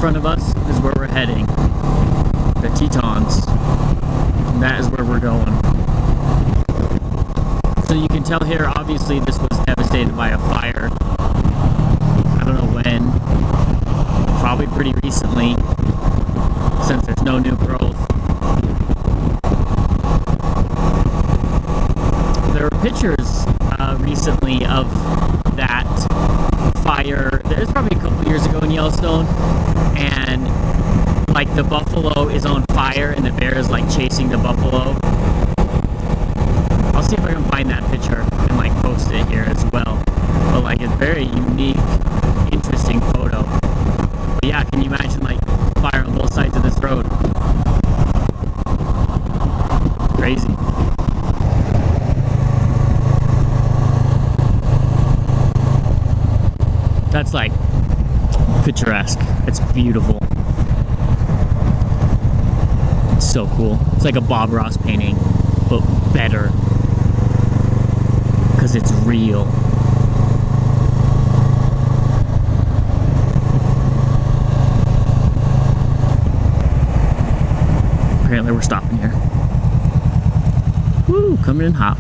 front of us is where we're heading. The Tetons. And that is where we're going. So you can tell here, obviously this was devastated by a fire. I don't know when. Probably pretty recently, since there's no new growth. There were pictures recently of that fire. There's probably a couple years ago in Yellowstone, and like the buffalo is on fire and the bear is like chasing the buffalo. I'll see if I can find that picture and like post it here as well. But like it's very unique, interesting photo. But yeah, can you imagine like fire on both sides of this road? Crazy. That's like picturesque. It's beautiful. It's so cool. It's like a Bob Ross painting, but better. Because it's real. Apparently we're stopping here. Woo, coming in hot.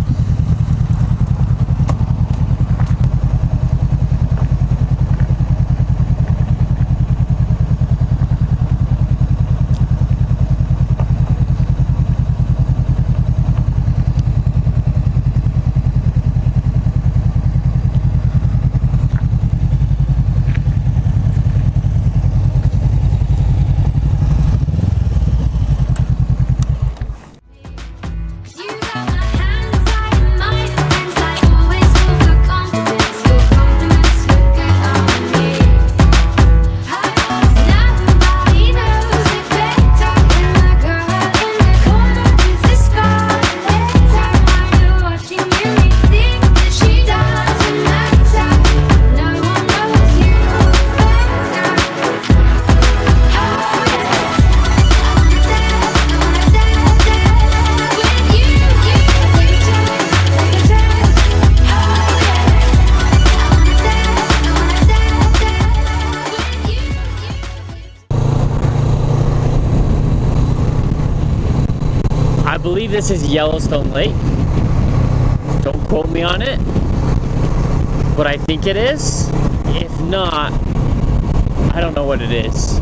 I believe this is Yellowstone Lake. Don't quote me on it, but I think it is. If not, I don't know what it is.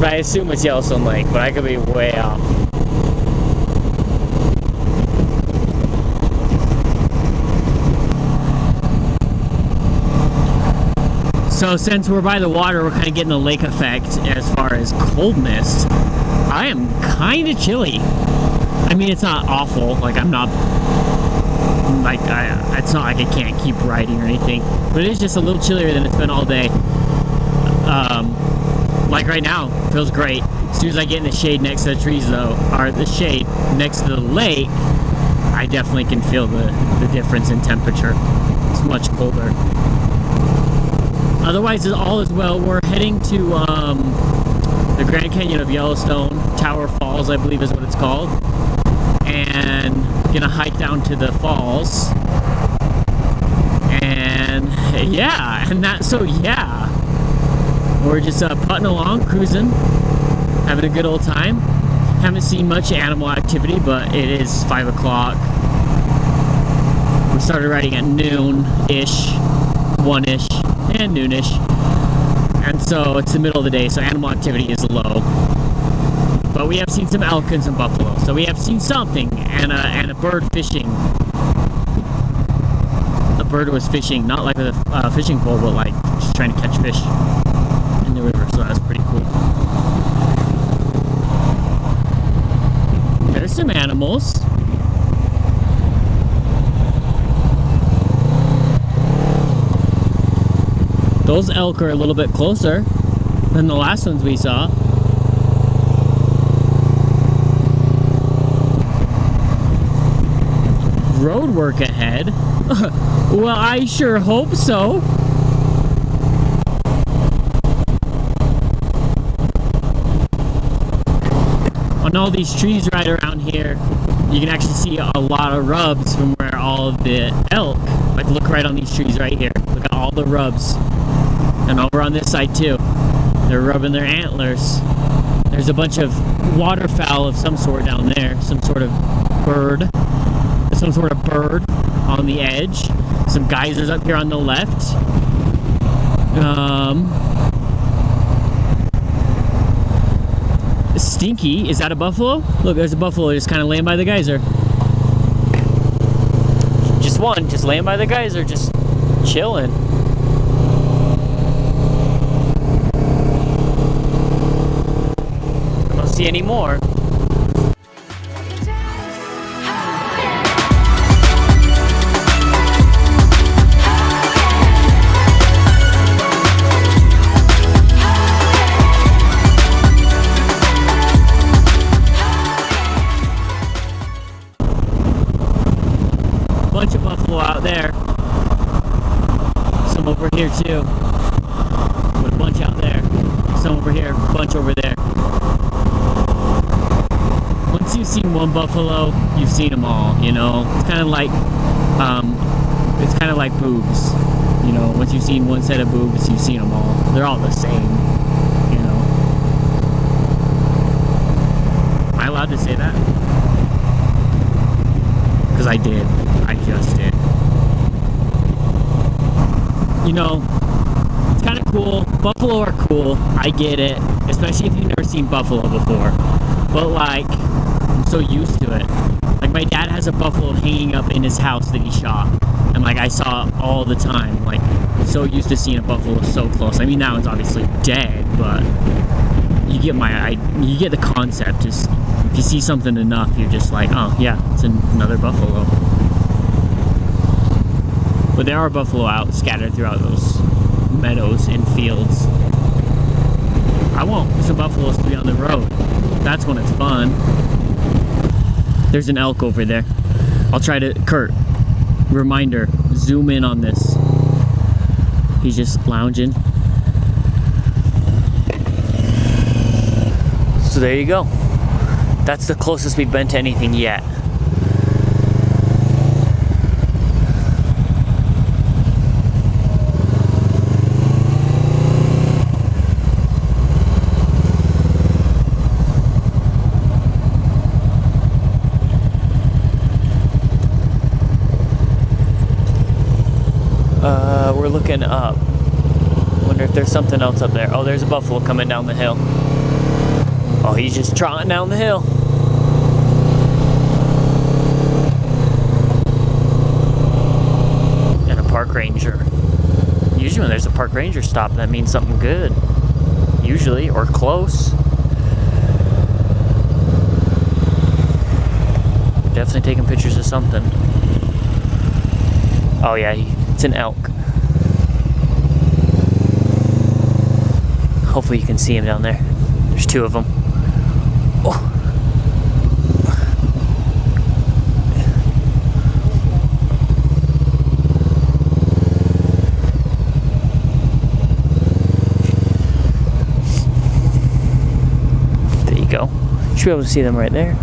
But I assume it's Yellowstone Lake, but I could be way off. So since we're by the water, we're kind of getting the lake effect as far as coldness. I am kind of chilly. I mean, it's not awful. Like I'm not, like it's not like I can't keep riding or anything. But it is just a little chillier than it's been all day. Like right now, feels great. As soon as I get in the shade next to the trees though, or the shade next to the lake, I definitely can feel the difference in temperature. It's much colder. Otherwise, all is well. We're heading to the Grand Canyon of Yellowstone, Tower Falls, I believe is what it's called, and gonna hike down to the falls. And yeah, we're just putting along, cruising, having a good old time. Haven't seen much animal activity, but it is 5 o'clock. We started riding at noon-ish, 1-ish. And noonish, and so it's the middle of the day, so animal activity is low. But we have seen some elk and some buffalo, so we have seen something, and a bird fishing. A bird was fishing, not like with a fishing pole, but like just trying to catch fish in the river, so that was pretty cool. There's some animals. Those elk are a little bit closer than the last ones we saw. Road work ahead? Well, I sure hope so. On all these trees right around here, you can actually see a lot of rubs from where all of the elk, like look right on these trees right here. Look got all the rubs. And over on this side too, they're rubbing their antlers. There's a bunch of waterfowl of some sort down there, some sort of bird on the edge. Some geysers up here on the left. Stinky, is that a buffalo? Look, there's a buffalo just kind of laying by the geyser. Just one, just laying by the geyser, just chilling. I don't see any more. Bunch of buffalo out there. Some over here too. A bunch out there. Some over here. A bunch over there. Once you've seen one buffalo, you've seen them all. You know, it's kind of like boobs. You know, once you've seen one set of boobs, you've seen them all. They're all the same. You know. Am I allowed to say that? Because I did. I just did. You know, it's kind of cool. Buffalo are cool. I get it. Especially if you've never seen buffalo before. But like, I'm so used to it. Like my dad has a buffalo hanging up in his house that he shot. And like I saw it all the time. Like, I'm so used to seeing a buffalo so close. I mean, now it's obviously dead, but you get you get the concept. Just if you see something enough, you're just like, oh yeah, it's another buffalo. But there are buffalo out scattered throughout those meadows and fields. I want some buffaloes to be on the road. That's when it's fun. There's an elk over there. I'll try to, Kurt, reminder, zoom in on this. He's just lounging. So there you go. That's the closest we've been to anything yet. We're looking up. Wonder if there's something else up there. Oh, there's a buffalo coming down the hill. Oh, he's just trotting down the hill. And a park ranger. Usually when there's a park ranger stop, that means something good. Usually, or close. Definitely taking pictures of something. Oh yeah, it's an elk. Hopefully you can see him down there. There's two of them. Oh. There you go. You should be able to see them right there.